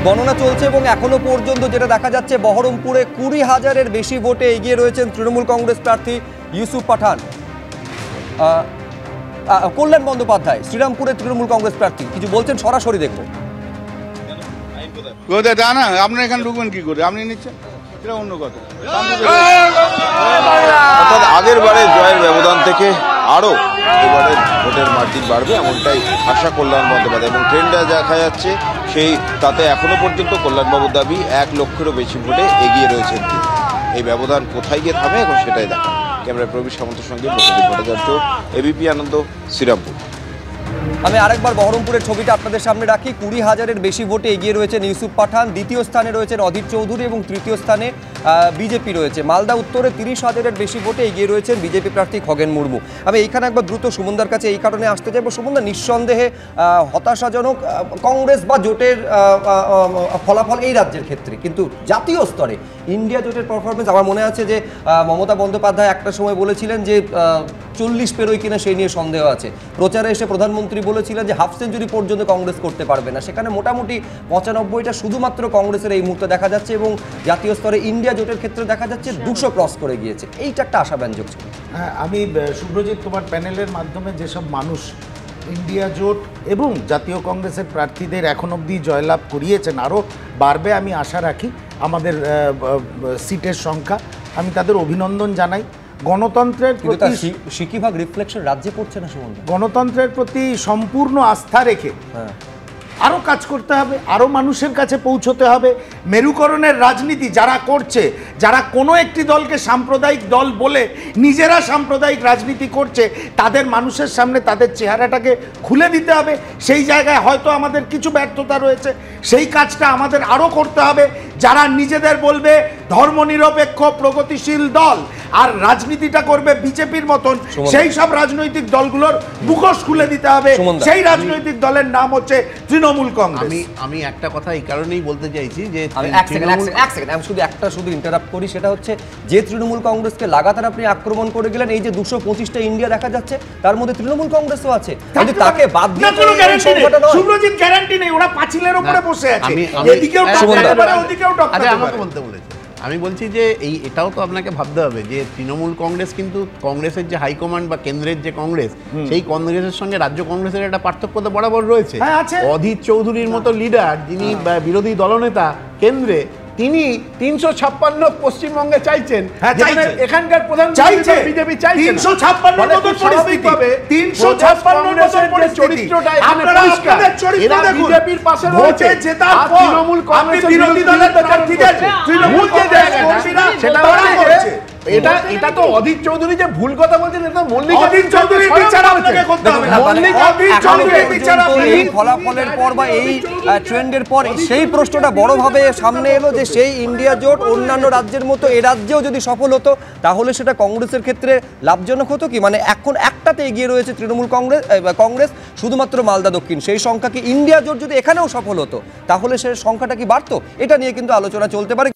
গণনা চলছে এবং এখনো পর্যন্ত যেটা দেখা যাচ্ছে বহরমপুরে 20,000-এর বেশি ভোটে এগিয়ে রয়েছেন তৃণমূল কংগ্রেস প্রার্থী ইউসুফ পাঠান। কল্যাণ বন্দ্যোপাধ্যায় শ্রীরামপুরে তৃণমূল কংগ্রেস প্রার্থী কিছু বলছেন, সরাসরি দেখব। না আপনি এখানে ঢুকবেন কি করে, আপনি নিচ্ছেন এটা অন্য কথা। অর্থাৎ আগের বারে জয়ের ব্যবধান থেকে আরো এবারের ভোটের মার্জিন বাড়বে এমনটাই আশা কল্যাণ বন্দ্যোপাধ্যায়, এবং ট্রেন্ডটা দেখা যাচ্ছে সেই তাতে এখনো পর্যন্ত কল্যাণবাবুর দাবি 1 লক্ষেরও বেশি ভোটে এগিয়ে রয়েছেন তিনি। এই ব্যবধান কোথায় গিয়ে থামে এখন সেটাই দেখা। ক্যামেরায় প্রবীর সামন্তের সঙ্গে ভট্টাচার্য, এবিপি আনন্দ, শ্রীরামপুর। আমি আরেকবার বহরমপুরের ছবিটা আপনাদের সামনে রাখি। 20,000-এর বেশি ভোটে এগিয়ে রয়েছেন ইউসুফ পাঠান, দ্বিতীয় স্থানে রয়েছেন অধীর চৌধুরী এবং তৃতীয় স্থানে বিজেপি রয়েছে। মালদা উত্তরে 30,000-এর বেশি ভোটে এগিয়ে রয়েছেন বিজেপি প্রার্থী খগেন মুর্মু। আমি এইখানে একবার দ্রুত সুমনদার কাছে এই কারণে আসতে চাইব। সুমনদা, নিঃসন্দেহে হতাশাজনক কংগ্রেস বা জোটের ফলাফল এই রাজ্যের ক্ষেত্রে, কিন্তু জাতীয় স্তরে ইন্ডিয়া জোটের পারফরমেন্স আমার মনে আছে যে মমতা বন্দ্যোপাধ্যায় একটা সময় বলেছিলেন যে 40 পেরোয় কিনা সেই নিয়ে সন্দেহ আছে। প্রচারে এসে প্রধানমন্ত্রী বলেছিলেন যে হাফ সেঞ্চুরি পর্যন্ত কংগ্রেস করতে পারবে না। সেখানে মোটামুটি 95টা শুধুমাত্র কংগ্রেসের এই মুহূর্তে দেখা যাচ্ছে এবং জাতীয় স্তরে ইন্ডিয়া জোটের ক্ষেত্রে দেখা যাচ্ছে 200 ক্রস করে গিয়েছে। এইটা একটা আশাব্যঞ্জক ছিল। হ্যাঁ, আমি শুভ্রজিৎ তোমার প্যানেলের মাধ্যমে যেসব মানুষ ইন্ডিয়া জোট এবং জাতীয় কংগ্রেসের প্রার্থীদের এখন অবধি জয়লাভ করিয়েছেন, আরও বাড়বে আমি আশা রাখি আমাদের সিটের সংখ্যা। আমি তাদের অভিনন্দন জানাই। গণতন্ত্রের প্রতি শিকিভাগ রিফ্লেকশন রাজ্যে পড়ছে না সুমন। গণতন্ত্রের প্রতি সম্পূর্ণ আস্থা রেখে আরও কাজ করতে হবে, আরও মানুষের কাছে পৌঁছতে হবে। মেরুকরণের রাজনীতি যারা করছে, যারা কোনো একটি দলকে সাম্প্রদায়িক দল বলে নিজেরা সাম্প্রদায়িক রাজনীতি করছে, তাদের মানুষের সামনে তাদের চেহারাটাকে খুলে দিতে হবে। সেই জায়গায় হয়তো আমাদের কিছু ব্যর্থতা রয়েছে, সেই কাজটা আমাদের আরও করতে হবে। যারা নিজেদের বলবে ধর্মনিরপেক্ষ প্রগতিশীল দল আর রাজনীতিটা করবে বিজেপির মতন, সেই সব রাজনৈতিক দলগুলোর মুখোশ খুলে দিতে হবে। সেই রাজনৈতিক দলের নাম হচ্ছে তৃণমূল কংগ্রেস। আমি একটা কথা এই কারণেই বলতে চাইছি যে আমি শুধু ইন্টারাপ্ট করি, সেটা হচ্ছে যে তৃণমূল কংগ্রেসকে লাগাতার আপনি আক্রমণ করে গেলেন, এই যে 225টা ইন্ডিয়া দেখা যাচ্ছে তার মধ্যে তৃণমূল কংগ্রেসও আছে, কিন্তু তাকে বাদ দিয়ে কোনো গ্যারান্টি নেই। সুব্রজিৎ, গ্যারান্টি নেই, ওরা পাঁচিলের উপরে বসে আছে, এদিকেও টপ করতে পারে ওদিকেও টপ করতে পারে। আমাকে বলতে বলেছে, আমি বলছি যে এটাও তো আপনাকে ভাবতে হবে যে তৃণমূল কংগ্রেস কিন্তু কংগ্রেসের যে হাইকমান্ড বা কেন্দ্রের যে কংগ্রেস, সেই কংগ্রেসের সঙ্গে রাজ্য কংগ্রেসের একটা পার্থক্য তো বরাবর রয়েছে। অধীর চৌধুরীর মতো লিডার, যিনি বিরোধী দলনেতা কেন্দ্রে, তিনি 356 পশ্চিমবঙ্গে চাইছেন, এখানকার প্রধান বিজেপি চাইছে 356 মতো পরিস্থিতি, 356 মতো চরিত্রটা এখানে পরিষ্কার। এরা বিজেপির পাশে রয়েছে, জেতার পর তৃণমূল কংগ্রেস বিরোধী দলের প্রার্থীদের তৃণমূলকে দেয়, সেটা হচ্ছে এটা তো অধীর চৌধুরী যে ভুল কথা বলছেন, এটা মল্লিক অধীর চৌধুরীর বিচার আপনাকে করতে হবে না। মল্লিক অধীর চৌধুরীর বিচার এই ফলাফলের পর বা এই ট্রেন্ডের পর সেই প্রশ্নটা বড়ভাবে সামনে এলো যে সেই ইন্ডিয়া জোট অন্যান্য রাজ্যের মতো এ রাজ্যেও যদি সফল হতো তাহলে সেটা কংগ্রেসের ক্ষেত্রে লাভজনক হতো কি? মানে এখন একটাতে এগিয়ে রয়েছে তৃণমূল কংগ্রেস শুধুমাত্র মালদা দক্ষিণ, সেই সংখ্যা কি ইন্ডিয়া জোট যদি এখানেও সফল হতো তাহলে সে সংখ্যাটা কি বাড়তো? এটা নিয়ে কিন্তু আলোচনা চলতে পারে।